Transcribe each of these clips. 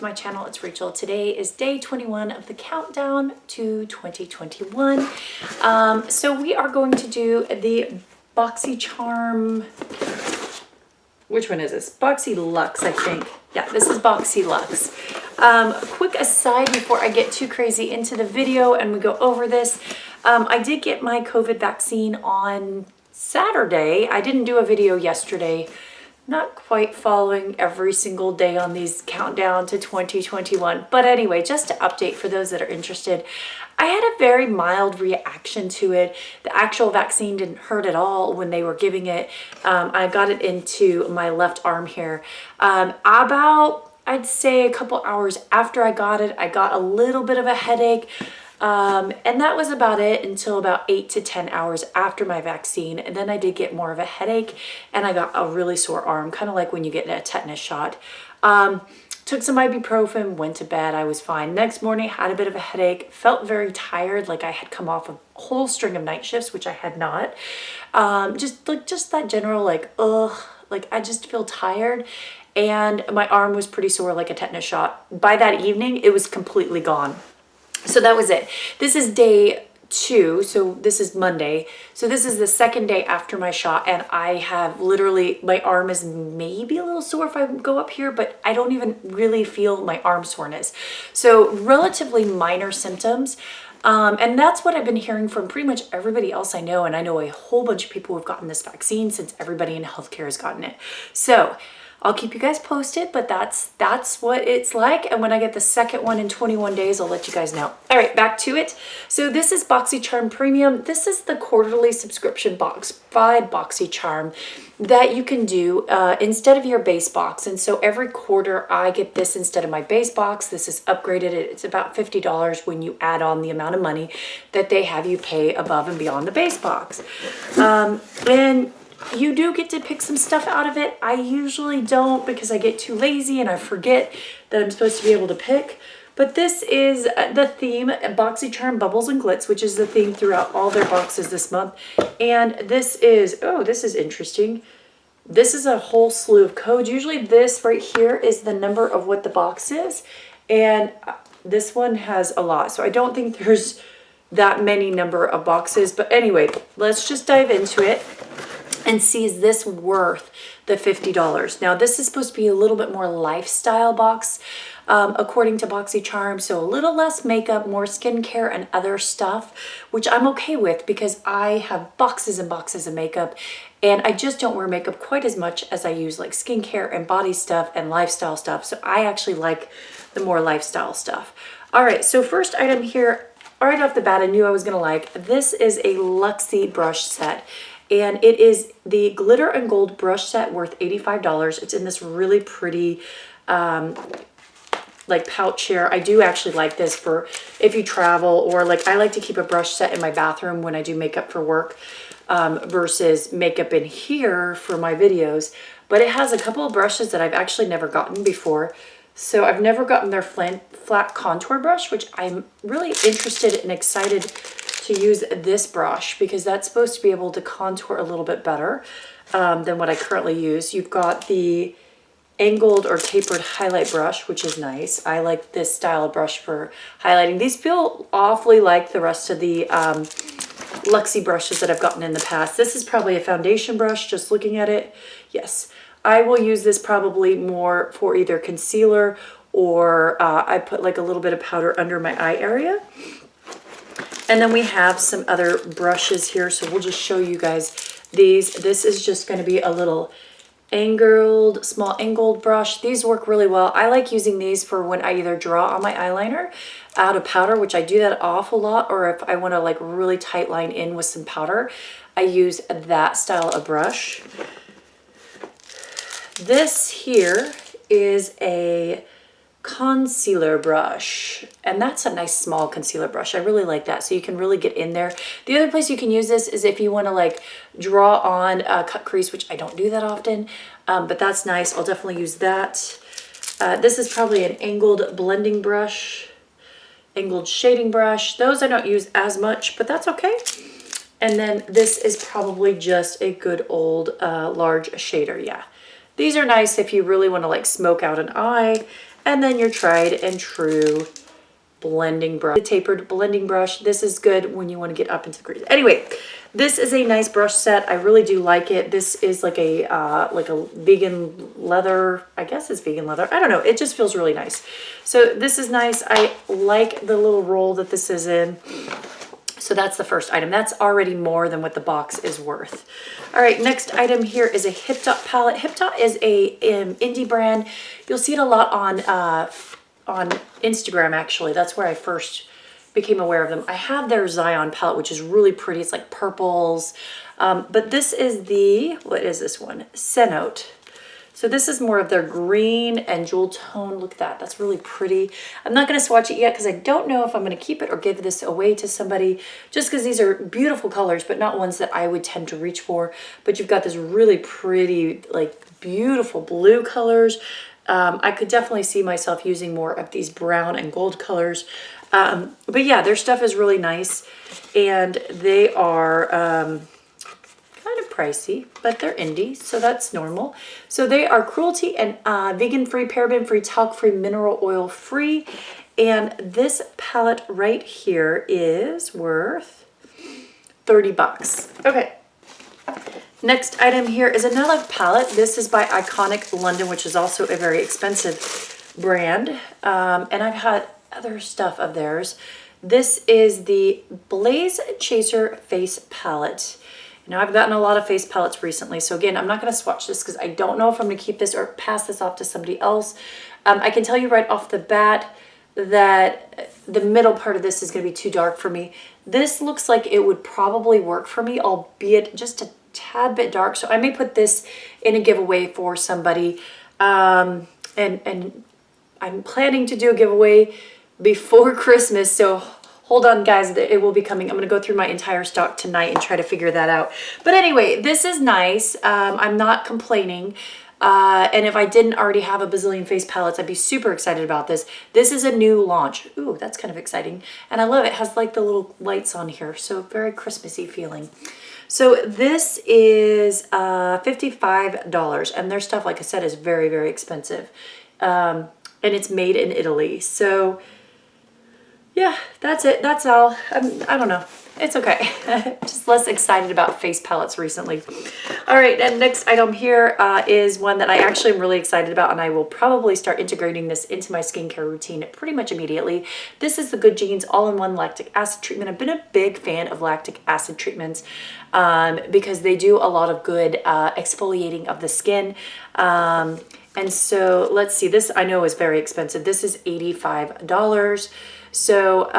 my channel. It's Rachel. Today is day 21 of the countdown to 2021. So we are going to do the Boxycharm. Which one is this? Boxyluxe, I think. Yeah, this is Boxyluxe. Quick aside before I get too crazy into the video and we go over this. I did get my COVID vaccine on Saturday. I didn't do a video yesterday. Not quite following every single day on these countdown to 2021. But anyway, just to update for those that are interested, I had a very mild reaction to it. The actual vaccine didn't hurt at all when they were giving it. I got it into my left arm here. About, I'd say a couple hours after I got it, I got a little bit of a headache. And that was about it until about 8 to 10 hours after my vaccine. And then I did get more of a headache and I got a really sore arm, kind of like when you get a tetanus shot. Took some ibuprofen, went to bed, I was fine. Next morning, had a bit of a headache, felt very tired, like I had come off a whole string of night shifts, which I had not. Just that general like, ugh, like I just feel tired. And my arm was pretty sore, like a tetanus shot. By that evening, it was completely gone. So that was it. This is day 2, so this is Monday. So this is the second day after my shot, and I have literally, my arm is maybe a little sore if I go up here, but I don't even really feel my arm soreness. So relatively minor symptoms. And that's what I've been hearing from pretty much everybody else I know. And I know a whole bunch of people who have gotten this vaccine since everybody in healthcare has gotten it. So I'll keep you guys posted, but that's what it's like. And when I get the second one in 21 days, I'll let you guys know. All right, back to it. So this is Boxycharm Premium. This is the quarterly subscription box by Boxycharm that you can do instead of your base box. And so every quarter I get this instead of my base box. This is upgraded. It's about $50 when you add on the amount of money that they have you pay above and beyond the base box. And you do get to pick some stuff out of it. I usually don't because I get too lazy and I forget that I'm supposed to be able to pick. But this is the theme, Boxycharm Bubbles and Glitz, which is the theme throughout all their boxes this month. And this is, oh, this is interesting. This is a whole slew of codes. Usually this right here is the number of what the box is. And this one has a lot. So I don't think there's that many number of boxes. But anyway, let's just dive into it and see, is this worth the $50? Now, this is supposed to be a little bit more lifestyle box, according to Boxycharm. So a little less makeup, more skincare and other stuff, which I'm okay with because I have boxes and boxes of makeup and I just don't wear makeup quite as much as I use like skincare and body stuff and lifestyle stuff. So I actually like the more lifestyle stuff. All right, so first item here, right off the bat, I knew I was gonna like. This is a Luxie brush set. And it is the glitter and gold brush set worth $85. It's in this really pretty like pouch here. I do actually like this for if you travel, or like I like to keep a brush set in my bathroom when I do makeup for work versus makeup in here for my videos. But it has a couple of brushes that I've actually never gotten before. So I've never gotten their flat contour brush, which I'm really interested and excited to use this brush because that's supposed to be able to contour a little bit better than what I currently use. You've got the angled or tapered highlight brush, which is nice. I like this style of brush for highlighting. These feel awfully like the rest of the Luxie brushes that I've gotten in the past. This is probably a foundation brush, just looking at it. Yes, I will use this probably more for either concealer or I put like a little bit of powder under my eye area. And then we have some other brushes here. So we'll just show you guys these. This is just going to be a little angled, small angled brush. These work really well. I like using these for when I either draw on my eyeliner out of powder, which I do that awful lot, or if I want to like really tight line in with some powder, I use that style of brush. This here is a concealer brush, and that's a nice small concealer brush. I really like that, so you can really get in there. The other place you can use this is if you want to like draw on a cut crease, which I don't do that often, but that's nice. I'll definitely use that. This is probably an angled blending brush, angled shading brush. Those I don't use as much, but that's okay. And then this is probably just a good old large shader. Yeah, these are nice if you really want to like smoke out an eye. And then your tried and true blending brush, the tapered blending brush. This is good when you want to get up into the crease. Anyway, this is a nice brush set. I really do like it. This is like a vegan leather. I guess it's vegan leather. I don't know. It just feels really nice. So this is nice. I like the little roll that this is in. So that's the first item. That's already more than what the box is worth. All right, next item here is a Hip Dot palette. Hip Dot is a indie brand. You'll see it a lot on Instagram, actually. That's where I first became aware of them. I have their Zion palette, which is really pretty. It's like purples. But this is the, what is this one? Cenote. So this is more of their green and jewel tone. Look at that. That's really pretty. I'm not going to swatch it yet because I don't know if I'm going to keep it or give this away to somebody, just because these are beautiful colors, but not ones that I would tend to reach for. But you've got this really pretty, like beautiful blue colors. I could definitely see myself using more of these brown and gold colors. But yeah, their stuff is really nice, and they are kind of pricey, but they're indie, so that's normal. So they are cruelty and vegan-free, paraben-free, talc-free, mineral oil-free, and this palette right here is worth $30. Okay. Next item here is another palette. This is by Iconic London, which is also a very expensive brand. And I've had other stuff of theirs. This is the Blaze Chaser Face Palette. Now, I've gotten a lot of face palettes recently. So again, I'm not going to swatch this because I don't know if I'm going to keep this or pass this off to somebody else. I can tell you right off the bat that the middle part of this is going to be too dark for me. This looks like it would probably work for me, albeit just a tad bit dark. So I may put this in a giveaway for somebody. And I'm planning to do a giveaway before Christmas. So hold on, guys, it will be coming. I'm going to go through my entire stock tonight and try to figure that out. But anyway, this is nice. I'm not complaining. And if I didn't already have a bazillion face palettes, I'd be super excited about this. This is a new launch. Ooh, that's kind of exciting. And I love it. It has like the little lights on here. So very Christmassy feeling. So this is $55, and their stuff, like I said, is very, very expensive. And it's made in Italy. So yeah, that's it. That's all. I don't know. It's okay. Just less excited about face palettes recently. All right, and next item here is one that I actually am really excited about, and I will probably start integrating this into my skincare routine pretty much immediately. This is the Good Genes All-in-One Lactic Acid Treatment. I've been a big fan of lactic acid treatments because they do a lot of good exfoliating of the skin. And so let's see, this I know is very expensive. This is $85. So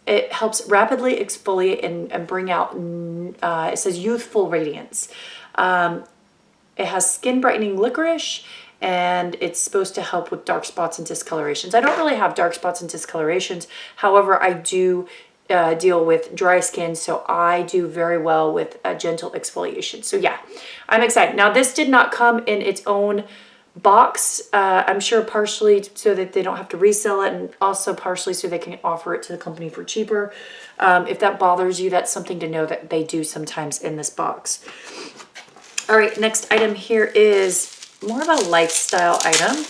it helps rapidly exfoliate and bring out, it says youthful radiance. It has skin brightening licorice, and it's supposed to help with dark spots and discolorations. I don't really have dark spots and discolorations. However, I do deal with dry skin, so I do very well with a gentle exfoliation. So yeah, I'm excited. Now, this did not come in its own box. I'm sure partially so that they don't have to resell it, and also partially so they can offer it to the company for cheaper. If that bothers you, that's something to know that they do sometimes in this box. All right, next item here is more of a lifestyle item.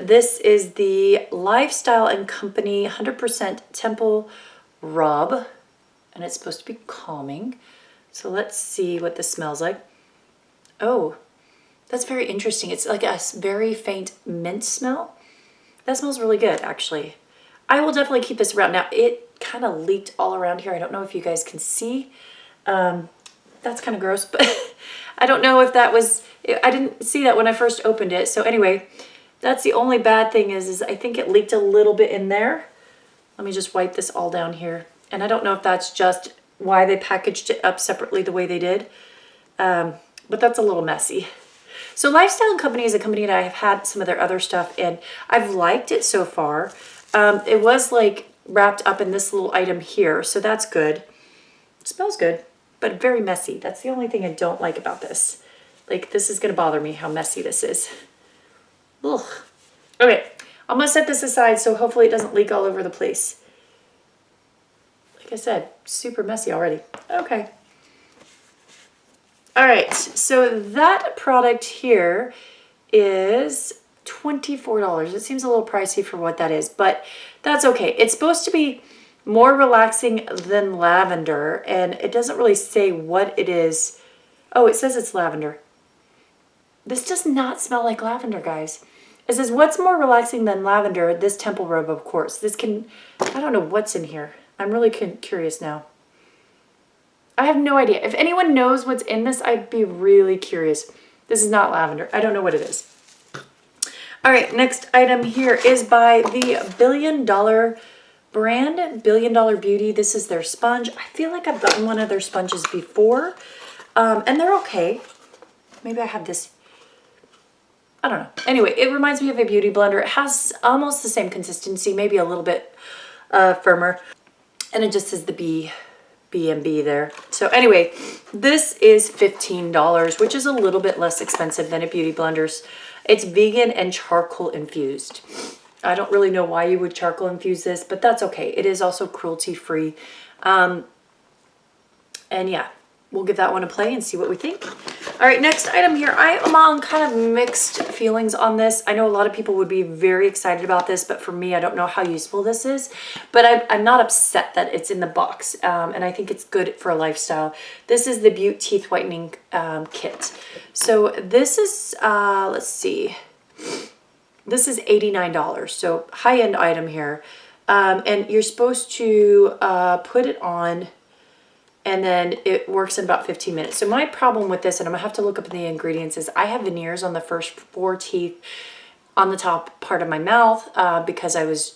This is the Lifestyle and Company 100% Temple Rub, and it's supposed to be calming. So let's see what this smells like. Oh, that's very interesting. It's like a very faint mint smell. That smells really good, actually. I will definitely keep this around. Now, it kind of leaked all around here. I don't know if you guys can see. That's kind of gross, but I don't know if that was, I didn't see that when I first opened it. So anyway, that's the only bad thing is I think it leaked a little bit in there. Let me just wipe this all down here. And I don't know if that's just why they packaged it up separately the way they did. But that's a little messy. So Lifestyle & Company is a company that I've had some of their other stuff, and I've liked it so far. It was like wrapped up in this little item here, so that's good. It smells good, but very messy. That's the only thing I don't like about this. Like, this is going to bother me how messy this is. Ugh. Okay, I'm going to set this aside so hopefully it doesn't leak all over the place. Like I said, super messy already. Okay. All right, so that product here is $24. It seems a little pricey for what that is, but that's okay. It's supposed to be more relaxing than lavender, and it doesn't really say what it is. Oh, it says it's lavender. This does not smell like lavender, guys. It says, what's more relaxing than lavender? This temple rub, of course. This can, I don't know what's in here. I'm really curious now. I have no idea. If anyone knows what's in this, I'd be really curious. This is not lavender. I don't know what it is. All right, next item here is by the Billion Dollar brand, Billion Dollar Beauty. This is their sponge. I feel like I've gotten one of their sponges before, and they're okay. Maybe I have this. I don't know. Anyway, it reminds me of a beauty blender. It has almost the same consistency, maybe a little bit firmer, and it just says the B&B there. So anyway, this is $15, which is a little bit less expensive than a beauty blender's. It's vegan and charcoal infused. I don't really know why you would charcoal infuse this, but that's okay. It is also cruelty free. And yeah, we'll give that one a play and see what we think. All right, next item here. I am on kind of mixed feelings on this. I know a lot of people would be very excited about this, but for me, I don't know how useful this is. But I'm not upset that it's in the box, and I think it's good for a lifestyle. This is the Butte Teeth Whitening Kit. So this is, let's see. This is $89, so high-end item here. And you're supposed to put it on, and then it works in about 15 minutes. So my problem with this, and I'm gonna have to look up the ingredients, is I have veneers on the first 4 teeth on the top part of my mouth because I was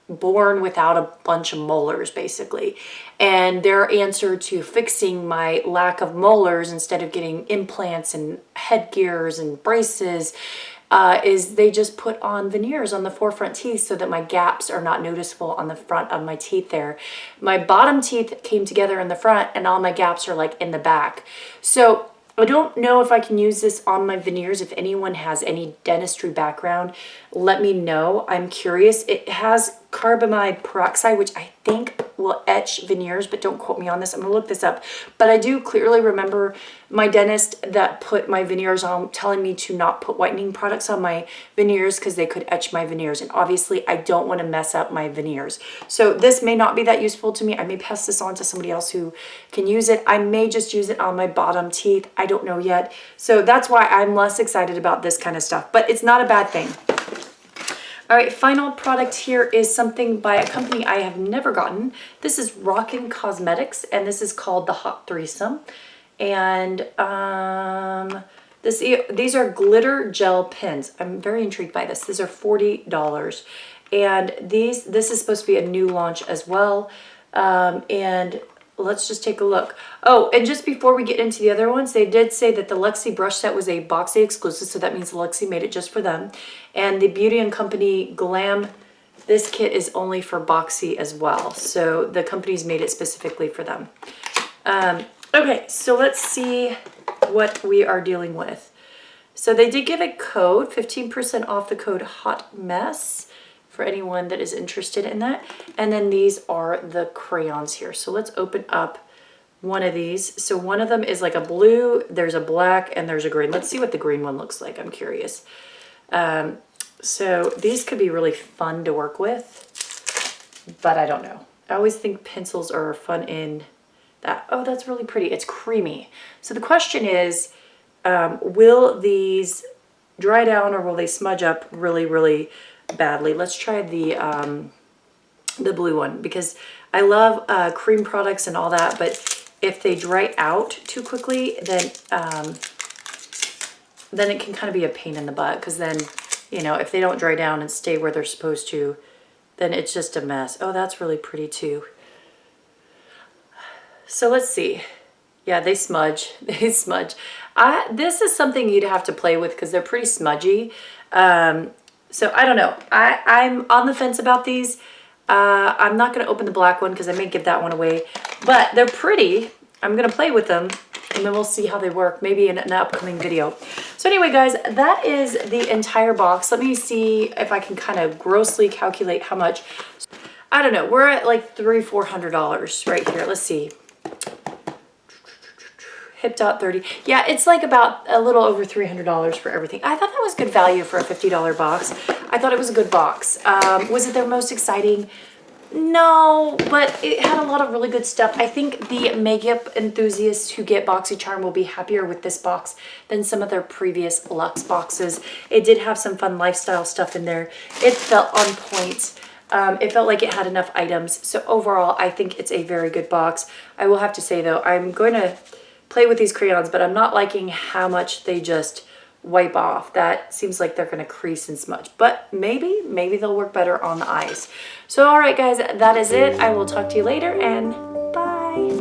born without a bunch of molars, basically. And their answer to fixing my lack of molars, instead of getting implants and headgears and braces, is they just put on veneers on the 4 front teeth so that my gaps are not noticeable on the front of my teeth there. My bottom teeth came together in the front, and all my gaps are like in the back. So I don't know if I can use this on my veneers. If anyone has any dentistry background, let me know. I'm curious. It has carbamide peroxide, which I think will etch veneers, but don't quote me on this. I'm gonna look this up. But I do clearly remember my dentist that put my veneers on telling me to not put whitening products on my veneers because they could etch my veneers. And obviously I don't want to mess up my veneers. So this may not be that useful to me. I may pass this on to somebody else who can use it. I may just use it on my bottom teeth. I don't know yet. So that's why I'm less excited about this kind of stuff, but it's not a bad thing. All right, final product here is something by a company I have never gotten. This is Rockin' Cosmetics, and this is called the Hot Threesome. And these are glitter gel pens. I'm very intrigued by this. These are $40. And this is supposed to be a new launch as well. And let's just take a look. Oh, and just before we get into the other ones, they did say that the Luxie brush set was a Boxy exclusive, so that means Luxie made it just for them. And the Beauty & Company Glam, this kit is only for Boxy as well. So the company's made it specifically for them. Okay, so let's see what we are dealing with. So they did give a code, 15% off the code Hot Mess, for anyone that is interested in that. And then these are the crayons here. So let's open up one of these. So one of them is like a blue, there's a black, and there's a green. Let's see what the green one looks like. I'm curious. So these could be really fun to work with, but I don't know. I always think pencils are fun in that. Oh, that's really pretty. It's creamy. So the question is, will these dry down or will they smudge up really, really badly? Let's try the blue one, because I love cream products and all that, but if they dry out too quickly, then it can kind of be a pain in the butt, because then, you know, if they don't dry down and stay where they're supposed to, then it's just a mess. Oh, that's really pretty too. So let's see. Yeah, they smudge. They smudge. This is something you'd have to play with because they're pretty smudgy. So I don't know. I'm on the fence about these. I'm not going to open the black one because I may give that one away. But they're pretty. I'm going to play with them, and then we'll see how they work, maybe in an upcoming video. So anyway, guys, that is the entire box. Let me see if I can kind of grossly calculate how much. I don't know. We're at like $300–400 right here. Let's see. Hip dot 30. Yeah, it's like about a little over $300 for everything. I thought that was good value for a $50 box. I thought it was a good box. Was it their most exciting? No, but it had a lot of really good stuff. I think the makeup enthusiasts who get Boxycharm will be happier with this box than some of their previous Luxe boxes. It did have some fun lifestyle stuff in there. It felt on point. It felt like it had enough items. So overall, I think it's a very good box. I will have to say though, I'm going to play with these crayons, but I'm not liking how much they just wipe off. That seems like they're going to crease and smudge, but maybe they'll work better on the eyes. So all right guys, that is it. I will talk to you later, and bye.